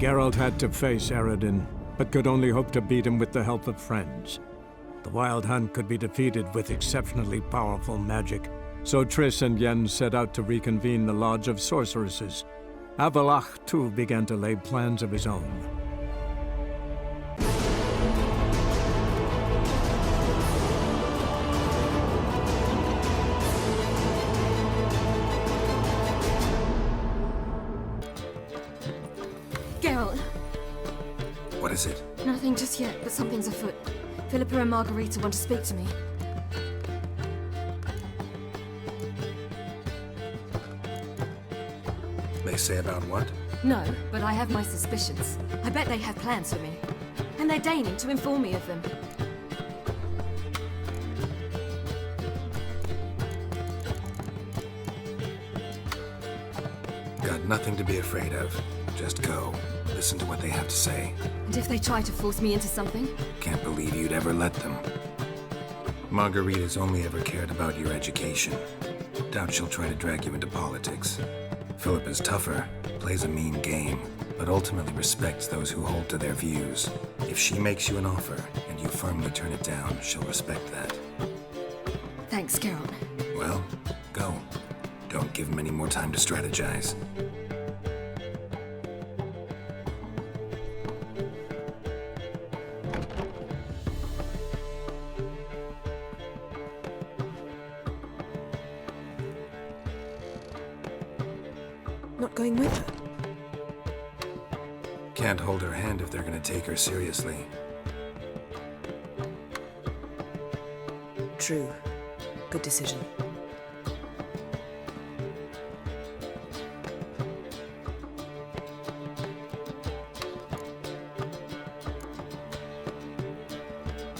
Geralt had to face Eredin, but could only hope to beat him with the help of friends. The Wild Hunt could be defeated with exceptionally powerful magic, so Triss and Yen set out to reconvene the Lodge of Sorceresses. Avalach, too, began to lay plans of his own. Geralt. What is it? Nothing just yet, but something's afoot. Philippa and Margarita want to speak to me. They say about what? No, but I have my suspicions. I bet they have plans for me. And they're deigning to inform me of them. Got nothing to be afraid of. Just go. Listen to what they have to say. And if they try to force me into something? Can't believe you'd ever let them. Margarita's only ever cared about your education. Doubt she'll try to drag you into politics. Philippa's tougher, plays a mean game, but ultimately respects those who hold to their views. If she makes you an offer, and you firmly turn it down, she'll respect that. Thanks, Geralt. Well, go. Don't give him any more time to strategize. Not going with her? Can't hold her hand if they're gonna take her seriously. True. Good decision.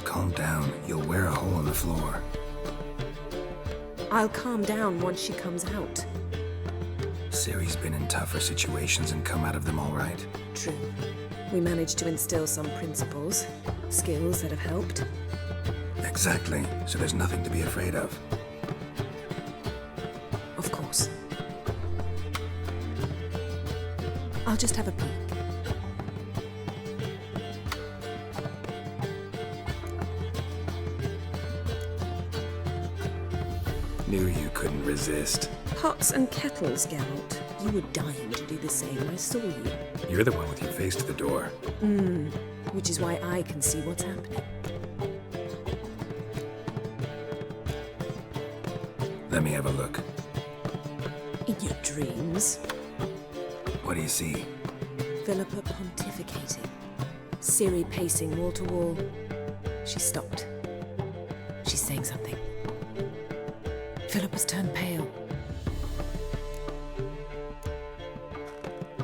Calm down. You'll wear a hole in the floor. I'll calm down once she comes out. Ciri's been in tougher situations and come out of them all right. True. We managed to instill some principles, skills that have helped. Exactly. So there's nothing to be afraid of. Of course. I'll just have a peek. Knew you couldn't resist. Pots and kettles, Geralt. You were dying to do the same. I saw you. You're the one with your face to the door. Which is why I can see what's happening. Let me have a look. In your dreams. What do you see? Philippa pontificating. Ciri pacing wall to wall. She stopped. She's saying something. Philippa's turned pale.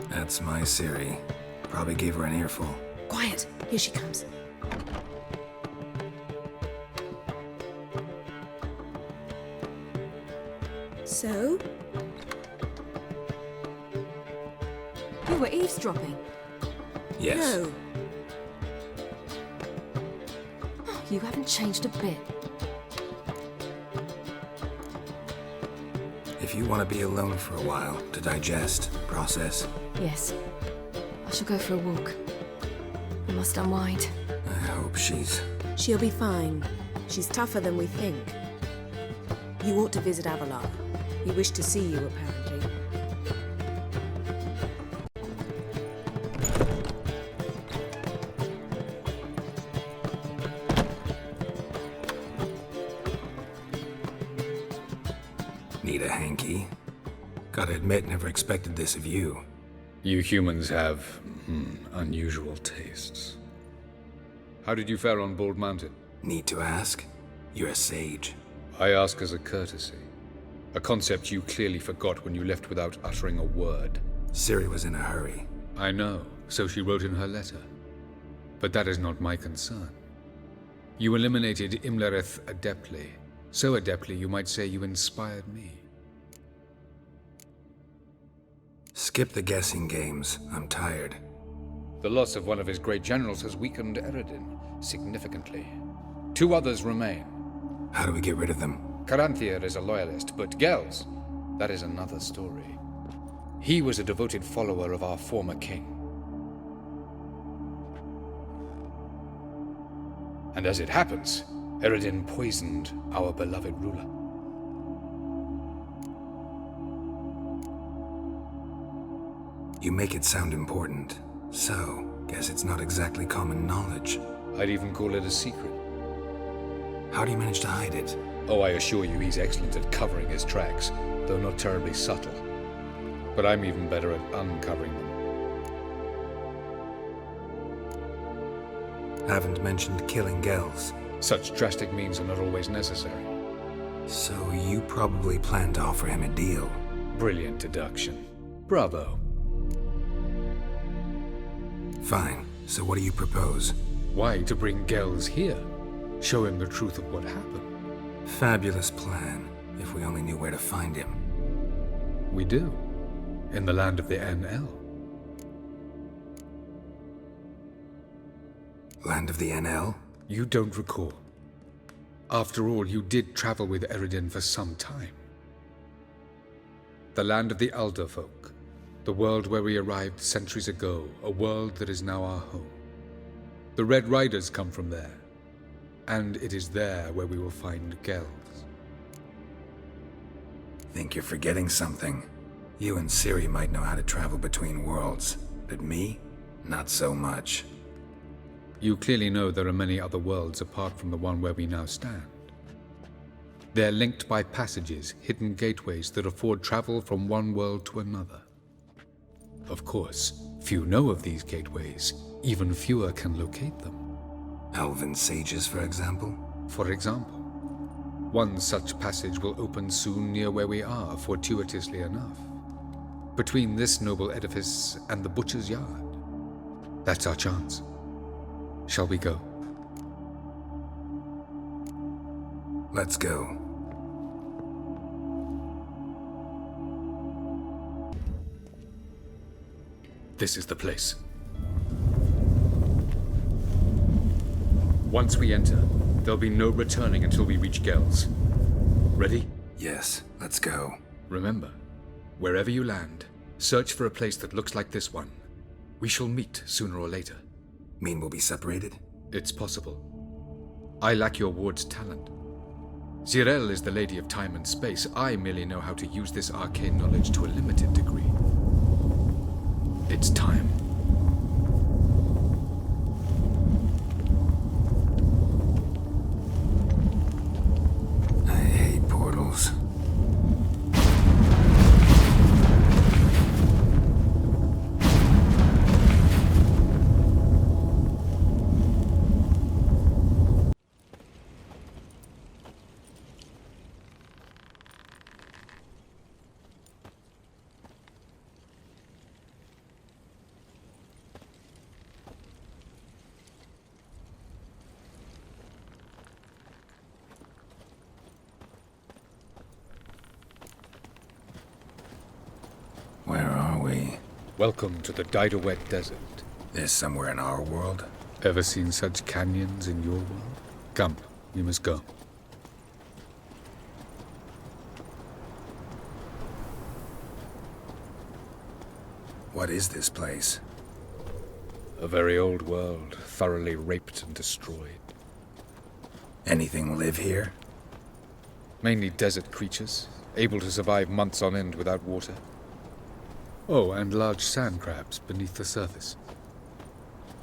That's my Ciri. Probably gave her an earful. Quiet! Here she comes. So? You were eavesdropping. Yes. No. You haven't changed a bit. If you want to be alone for a while, to digest, process, Yes. I shall go for a walk. I must unwind. I hope she's... She'll be fine. She's tougher than we think. You ought to visit Avalach. He wished to see you, apparently. Need a hanky? Gotta admit, never expected this of you. You humans have unusual tastes. How did you fare on Bald Mountain? Need to ask? You're a sage. I ask as a courtesy. A concept you clearly forgot when you left without uttering a word. Ciri was in a hurry. I know, so she wrote in her letter. But that is not my concern. You eliminated Imlerith adeptly. So adeptly you might say you inspired me. Skip the guessing games. I'm tired. The loss of one of his great generals has weakened Eredin significantly. 2 others remain. How do we get rid of them? Caranthir is a loyalist, but Gels, that is another story. He was a devoted follower of our former king. And as it happens, Eredin poisoned our beloved ruler. You make it sound important, so guess it's not exactly common knowledge. I'd even call it a secret. How do you manage to hide it? Oh, I assure you he's excellent at covering his tracks, though not terribly subtle. But I'm even better at uncovering them. Haven't mentioned killing Gels. Such drastic means are not always necessary. So you probably plan to offer him a deal. Brilliant deduction. Bravo. Fine. So what do you propose? Why to bring Gels here? Show him the truth of what happened. Fabulous plan, if we only knew where to find him. We do. In the land of the NL. Land of the NL? You don't recall. After all, you did travel with Eredin for some time. The land of the Elder Folk. The world where we arrived centuries ago. A world that is now our home. The Red Riders come from there. And it is there where we will find Gels. Think you're forgetting something. You and Ciri might know how to travel between worlds, but me? Not so much. You clearly know there are many other worlds apart from the one where we now stand. They're linked by passages, hidden gateways that afford travel from one world to another. Of course, few know of these gateways. Even fewer can locate them. Elven sages, for example? For example. One such passage will open soon near where we are, fortuitously enough. Between this noble edifice and the butcher's yard. That's our chance. Shall we go? Let's go. This is the place. Once we enter, there'll be no returning until we reach Gels. Ready? Yes, let's go. Remember, wherever you land, search for a place that looks like this one. We shall meet sooner or later. Mean we'll be separated? It's possible. I lack your ward's talent. Zirel is the lady of time and space. I merely know how to use this arcane knowledge to a limited degree. It's time. I hate portals. Where are we? Welcome to the Didowet Desert. This somewhere in our world? Ever seen such canyons in your world? Come, we must go. What is this place? A very old world, thoroughly raped and destroyed. Anything live here? Mainly desert creatures, able to survive months on end without water. Oh, and large sand crabs beneath the surface.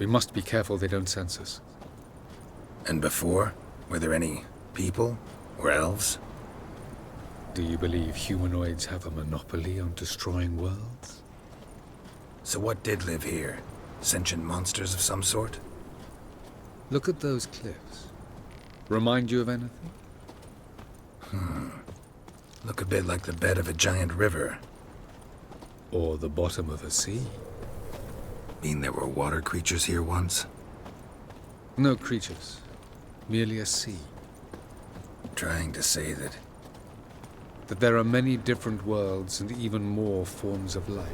We must be careful they don't sense us. And before? Were there any people? Or elves? Do you believe humanoids have a monopoly on destroying worlds? So what did live here? Sentient monsters of some sort? Look at those cliffs. Remind you of anything? Look a bit like the bed of a giant river. Or the bottom of a sea? Mean there were water creatures here once? No creatures. Merely a sea. Trying to say That there are many different worlds and even more forms of life.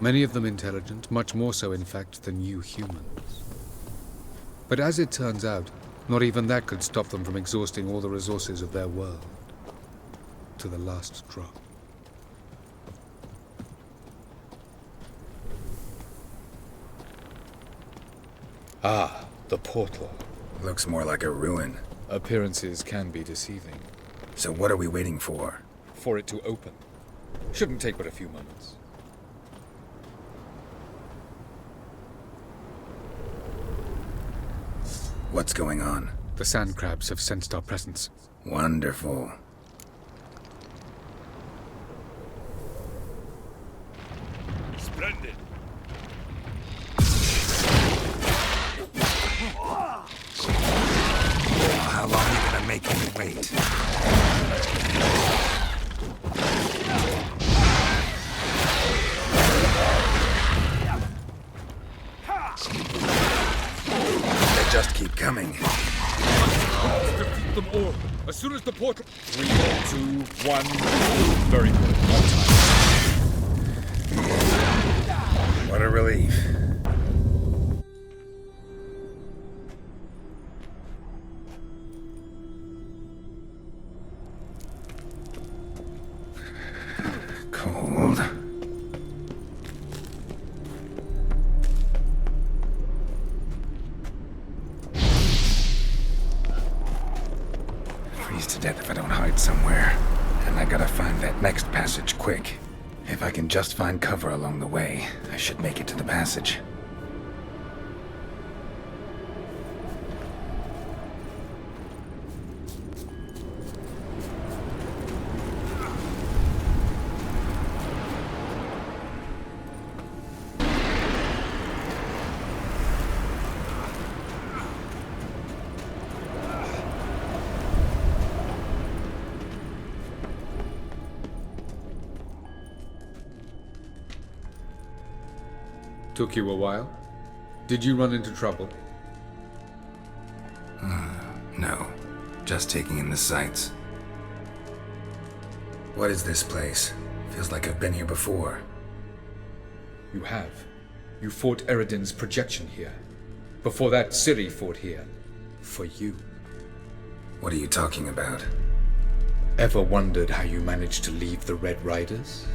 Many of them intelligent, much more so in fact than you humans. But as it turns out, not even that could stop them from exhausting all the resources of their world. To the last drop. Ah, the portal. Looks more like a ruin. Appearances can be deceiving. So what are we waiting for? For it to open. Shouldn't take but a few moments. What's going on? The sand crabs have sensed our presence. Wonderful. Splendid. How long are you gonna make me wait? They just keep coming. Defeat them all. As soon as the portal... 3, 2, 1... Very good. On time. What a relief. Cold. Freeze to death if I don't hide somewhere. And I gotta find that next passage quick. If I can just find cover along the way, I should make it to the passage. Took you a while? Did you run into trouble? No, just taking in the sights. What is this place? Feels like I've been here before. You have. You fought Eredin's projection here. Before that, Ciri fought here. For you. What are you talking about? Ever wondered how you managed to leave the Red Riders?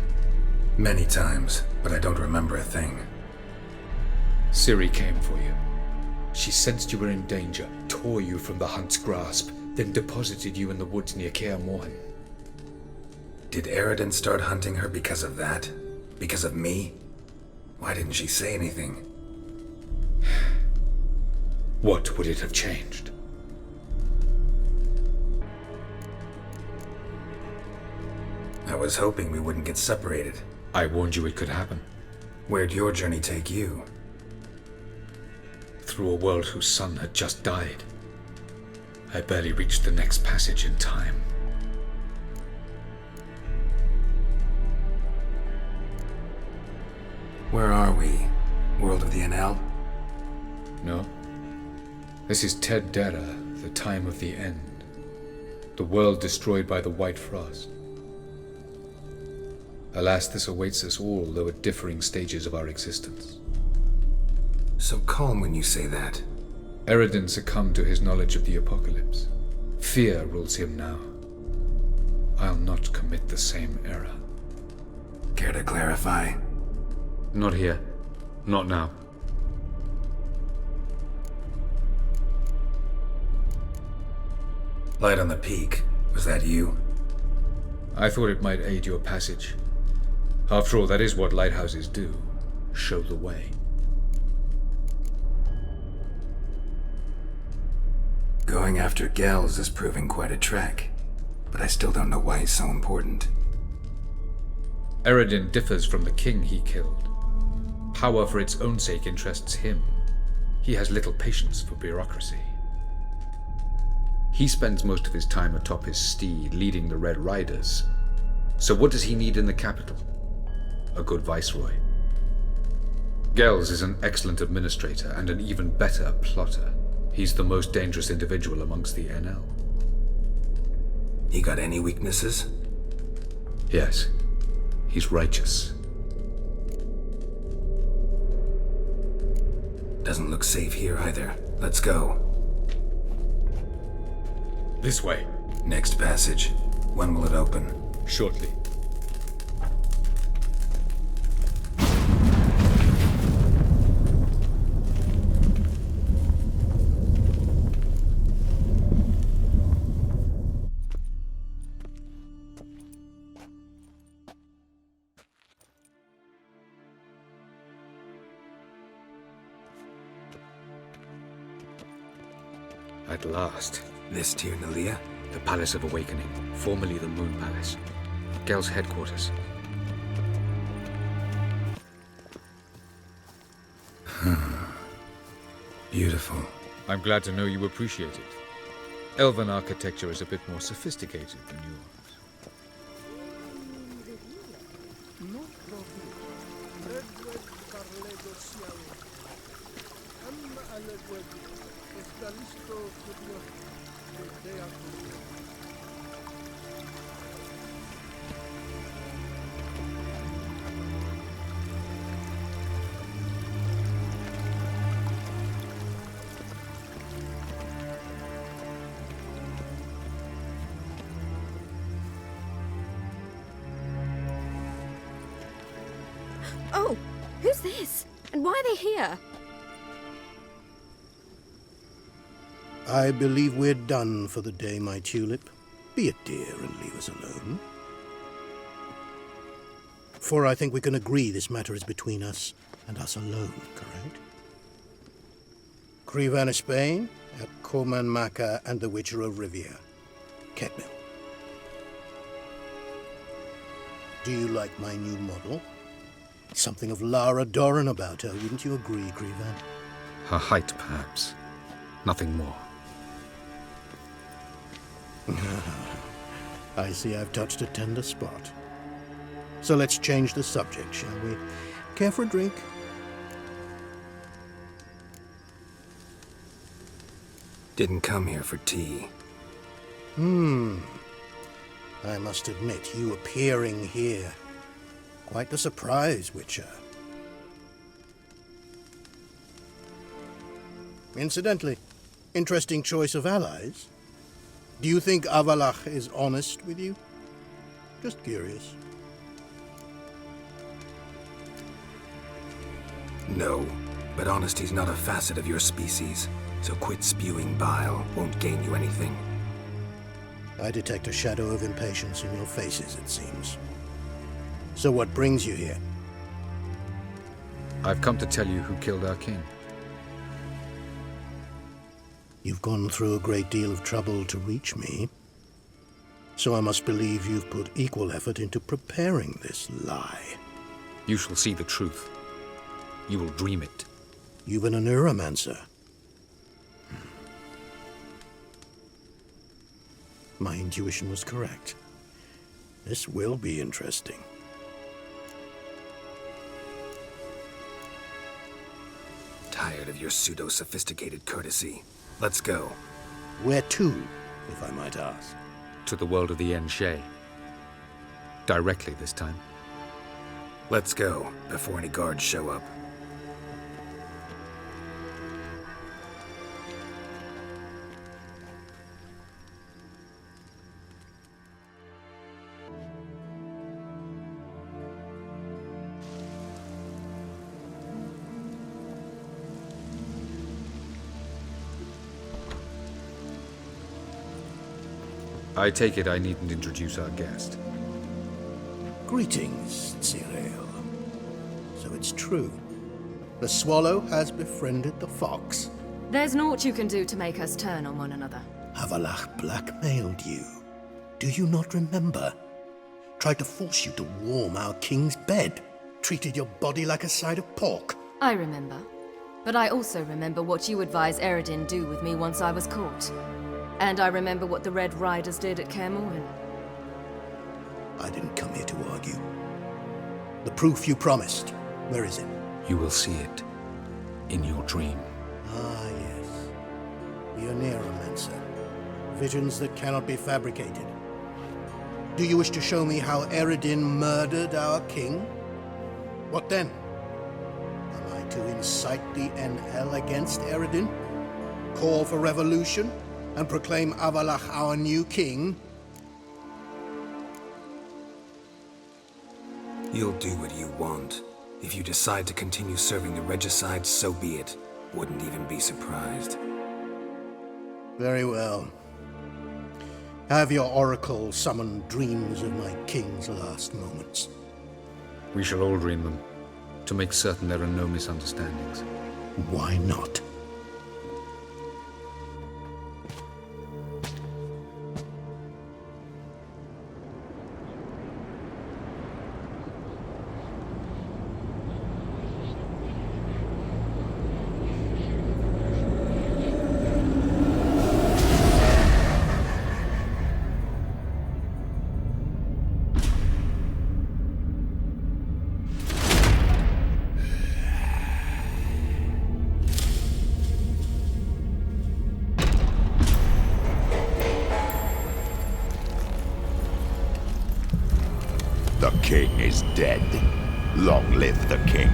Many times, but I don't remember a thing. Ciri came for you. She sensed you were in danger, tore you from the Hunt's grasp, then deposited you in the woods near Kaer Morhen. Did Eredin start hunting her because of that? Because of me? Why didn't she say anything? What would it have changed? I was hoping we wouldn't get separated. I warned you it could happen. Where'd your journey take you? Through a world whose son had just died. I barely reached the next passage in time. Where are we? World of the NL? No. This is Ted Dera, the time of the end. The world destroyed by the White Frost. Alas, this awaits us all, though at differing stages of our existence. So calm when you say that. Eredin succumbed to his knowledge of the apocalypse. Fear rules him now. I'll not commit the same error. Care to clarify? Not here. Not now. Light on the peak. Was that you? I thought it might aid your passage. After all, that is what lighthouses do. Show the way. Going after Gels is proving quite a trek, but I still don't know why he's so important. Eredin differs from the king he killed. Power for its own sake interests him. He has little patience for bureaucracy. He spends most of his time atop his steed, leading the Red Riders. So what does he need in the capital? A good viceroy. Gels is an excellent administrator and an even better plotter. He's the most dangerous individual amongst the NL. He got any weaknesses? Yes. He's righteous. Doesn't look safe here either. Let's go. This way. Next passage. When will it open? Shortly. At last. This Tir Nalia? The Palace of Awakening, formerly the Moon Palace. Gel's headquarters. Beautiful. I'm glad to know you appreciate it. Elven architecture is a bit more sophisticated than yours. Oh, who's this? And why are they here? I believe we're done for the day, my tulip. Be a dear and leave us alone. For I think we can agree this matter is between us and us alone, correct? Crevan of Spain, at Corman Maca and the Witcher of Rivia. Ketmil. Do you like my new model? Something of Lara Doran about her, wouldn't you agree, Crevan? Her height, perhaps. Nothing more. I see I've touched a tender spot. So let's change the subject, shall we? Care for a drink? Didn't come here for tea. I must admit, you appearing here. Quite the surprise, Witcher. Incidentally, interesting choice of allies. Do you think Avalach is honest with you? Just curious. No, but honesty's not a facet of your species, so quit spewing bile won't gain you anything. I detect a shadow of impatience in your faces, it seems. So what brings you here? I've come to tell you who killed our king. You've gone through a great deal of trouble to reach me. So I must believe you've put equal effort into preparing this lie. You shall see the truth. You will dream it. You've been a neuromancer. My intuition was correct. This will be interesting. Tired of your pseudo-sophisticated courtesy. Let's go. Where to, if I might ask? To the world of the Enshe. Directly this time. Let's go, before any guards show up. I take it I needn't introduce our guest. Greetings, Cyril. So it's true. The swallow has befriended the fox. There's naught you can do to make us turn on one another. Avalach blackmailed you. Do you not remember? Tried to force you to warm our king's bed. Treated your body like a side of pork. I remember. But I also remember what you advised Eredin do with me once I was caught. And I remember what the Red Riders did at Kaer Morhen. I didn't come here to argue. The proof you promised, where is it? You will see it. In your dream. Ah, yes. The Oneiromancer. Visions that cannot be fabricated. Do you wish to show me how Eredin murdered our king? What then? Am I to incite the NL against Eredin? Call for revolution? And proclaim Avalach our new king? You'll do what you want. If you decide to continue serving the regicide, so be it. Wouldn't even be surprised. Very well. Have your oracle summon dreams of my king's last moments. We shall all dream them, to make certain there are no misunderstandings. Why not? king is dead. Long live the king.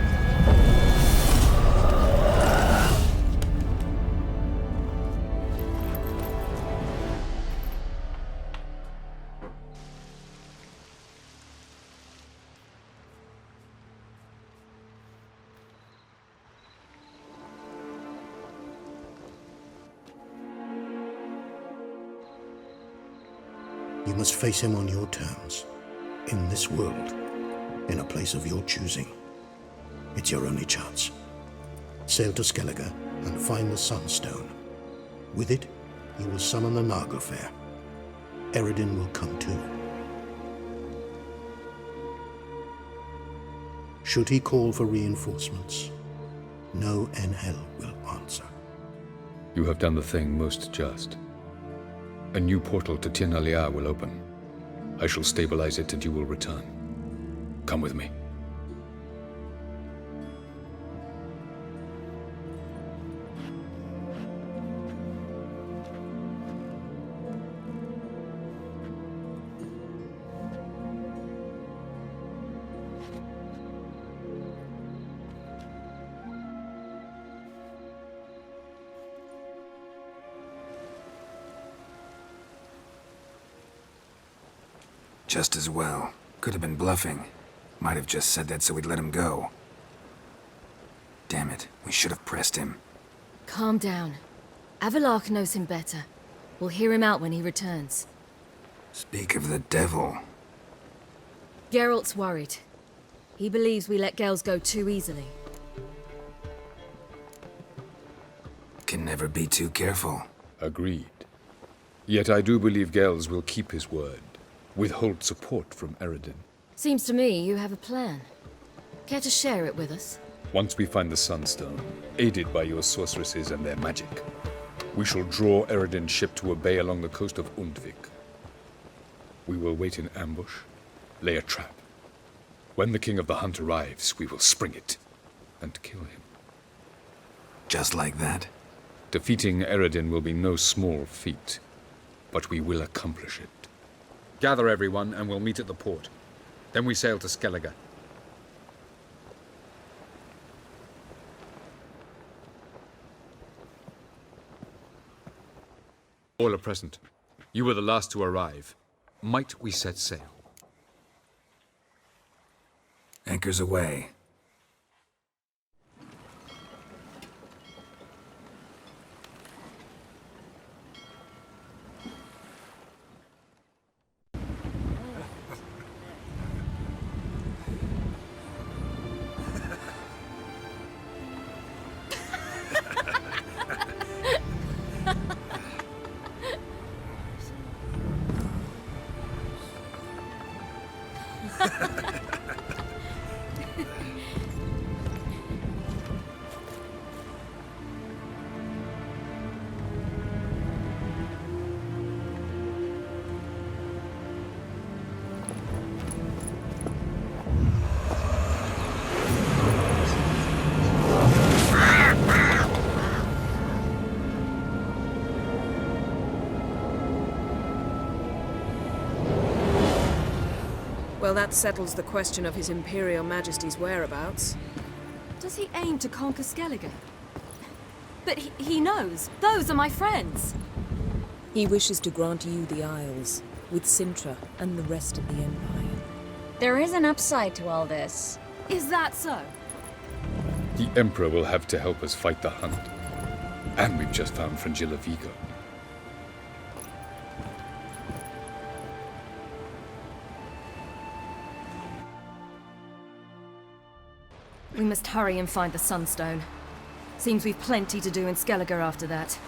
You must face him on your terms. In this world. In a place of your choosing. It's your only chance. Sail to Skellige and find the Sunstone. With it, you will summon the Nagelfair. Eredin will come too. Should he call for reinforcements, no NL will answer. You have done the thing most just. A new portal to Tir na Liar will open. I shall stabilize it and you will return. Come with me. Just as well. Could have been bluffing. Might have just said that so we'd let him go. Damn it, we should have pressed him. Calm down. Avalok knows him better. We'll hear him out when he returns. Speak of the devil. Geralt's worried. He believes we let Gels go too easily. Can never be too careful. Agreed. Yet I do believe Gels will keep his word. Withhold support from Eredin. Seems to me you have a plan. Care to share it with us? Once we find the Sunstone, aided by your sorceresses and their magic, we shall draw Eredin's ship to a bay along the coast of Undvik. We will wait in ambush, lay a trap. When the King of the Hunt arrives, we will spring it and kill him. Just like that? Defeating Eredin will be no small feat, but we will accomplish it. Gather everyone, and we'll meet at the port. Then we sail to Skellige. All are present. You were the last to arrive. Might we set sail? Anchors away. Well, that settles the question of His Imperial Majesty's whereabouts. Does he aim to conquer Skellige? But he knows. Those are my friends. He wishes to grant you the Isles, with Sintra and the rest of the Empire. There is an upside to all this. Is that so? The Emperor will have to help us fight the Hunt. And we've just found Fringilla Vigo. We must hurry and find the Sunstone. Seems we've plenty to do in Skellige after that.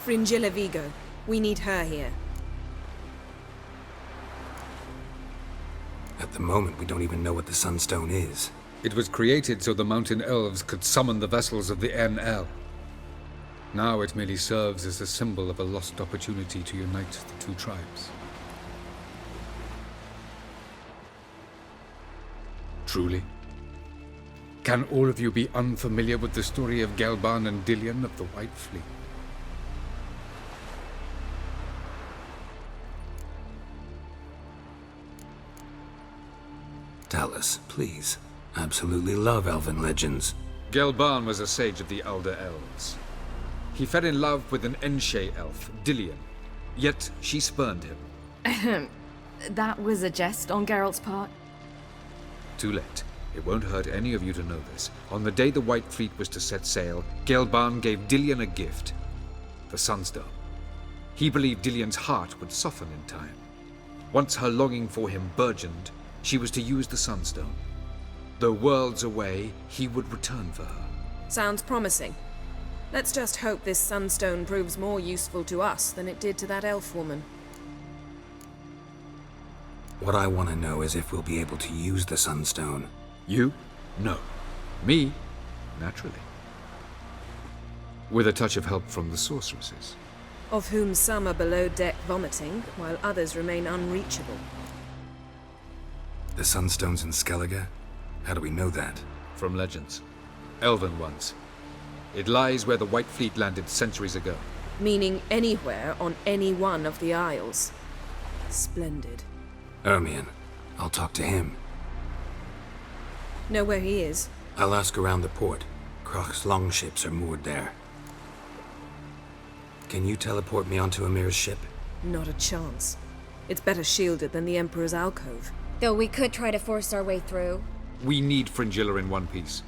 Fringilla Vigo. We need her here. At the moment, we don't even know what the Sunstone is. It was created so the Mountain Elves could summon the vessels of the NL. Now it merely serves as a symbol of a lost opportunity to unite the two tribes. Truly? Can all of you be unfamiliar with the story of Gelban and Dillion of the White Fleet? Tell us, please. Absolutely love elven legends. Gelban was a sage of the Elder Elves. He fell in love with an Enshe elf, Dillion. Yet she spurned him. That was a jest on Geralt's part. Too late. It won't hurt any of you to know this. On the day the White Fleet was to set sail, Gelban gave Dillion a gift. The Sunstone. He believed Dillion's heart would soften in time. Once her longing for him burgeoned, she was to use the Sunstone. Though worlds away, he would return for her. Sounds promising. Let's just hope this sunstone proves more useful to us than it did to that elf woman. What I want to know is if we'll be able to use the Sunstone. You? No. Me? Naturally. With a touch of help from the sorceresses. Of whom some are below deck vomiting, while others remain unreachable. The Sunstone's in Skellige? How do we know that? From legends. Elven ones. It lies where the White Fleet landed centuries ago. Meaning anywhere on any one of the Isles. Splendid. Ermion. I'll talk to him. Know where he is? I'll ask around the port. Krach's longships are moored there. Can you teleport me onto Amir's ship? Not a chance. It's better shielded than the Emperor's alcove. Though we could try to force our way through. We need Fringilla in one piece.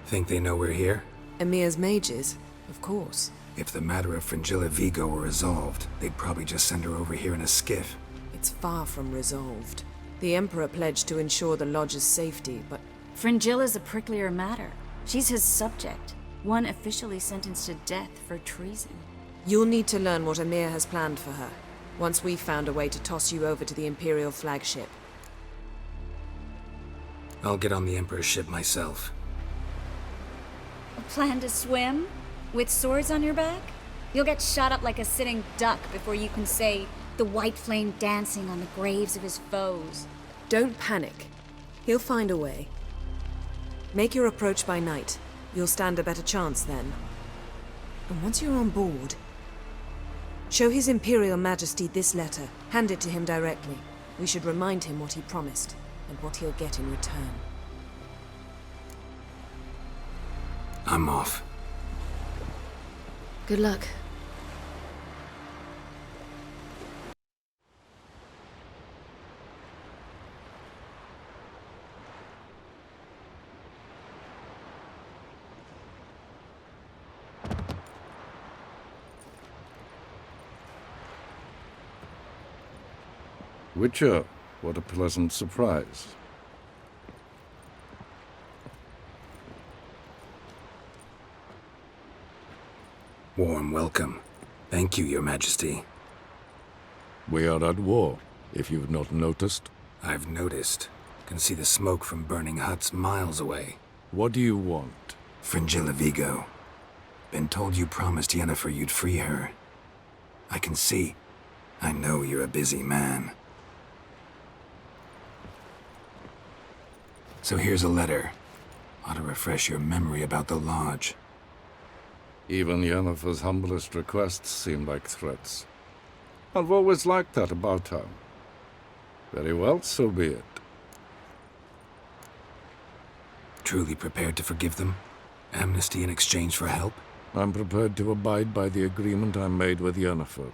Think they know we're here? Emir's mages, of course. If the matter of Fringilla Vigo were resolved, they'd probably just send her over here in a skiff. It's far from resolved. The Emperor pledged to ensure the Lodge's safety, but Fringilla's a pricklier matter. She's his subject, one officially sentenced to death for treason. you'll need to learn what Emir has planned for her, once we've found a way to toss you over to the Imperial flagship. I'll get on the Emperor's ship myself. A plan to swim? With swords on your back? You'll get shot up like a sitting duck before you can say, the white flame dancing on the graves of his foes. Don't panic. He'll find a way. Make your approach by night. You'll stand a better chance then. And once you're on board, show His Imperial Majesty this letter. Hand it to him directly. We should remind him what he promised, and what he'll get in return. I'm off. Good luck. Witcher, what a pleasant surprise. Warm welcome. Thank you, Your Majesty. We are at war, if you've not noticed. I've noticed. Can see the smoke from burning huts miles away. What do you want? Fringilla Vigo. Been told you promised Yennefer you'd free her. I can see. I know you're a busy man. So here's a letter. Ought to refresh your memory about the Lodge. Even Yennefer's humblest requests seem like threats. I've always liked that about her. Very well, so be it. Truly prepared to forgive them? Amnesty in exchange for help? I'm prepared to abide by the agreement I made with Yennefer.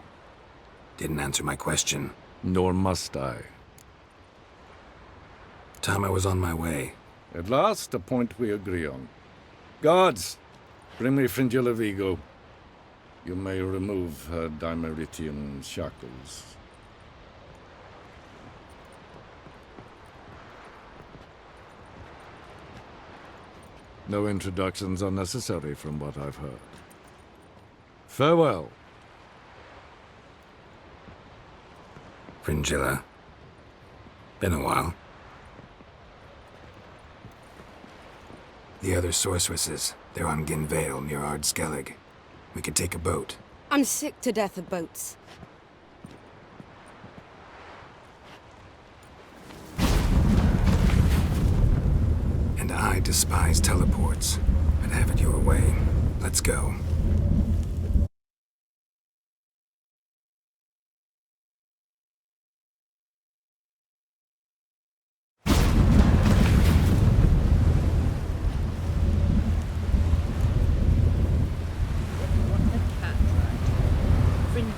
Didn't answer my question. Nor must I. Time I was on my way. At last, a point we agree on. Guards, bring me Fringilla Vigo. You may remove her Dimeritian shackles. No introductions are necessary from what I've heard. Farewell. Fringilla. Been a while. The other sorceresses, they're on Ginvale near Ard-Skellig. We could take a boat. I'm sick to death of boats. And I despise teleports. But have it your way. Let's go.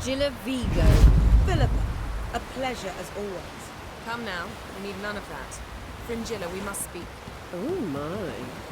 Fringilla Vigo. Philippa, a pleasure as always. Come now, we need none of that. Fringilla, we must speak. Oh my.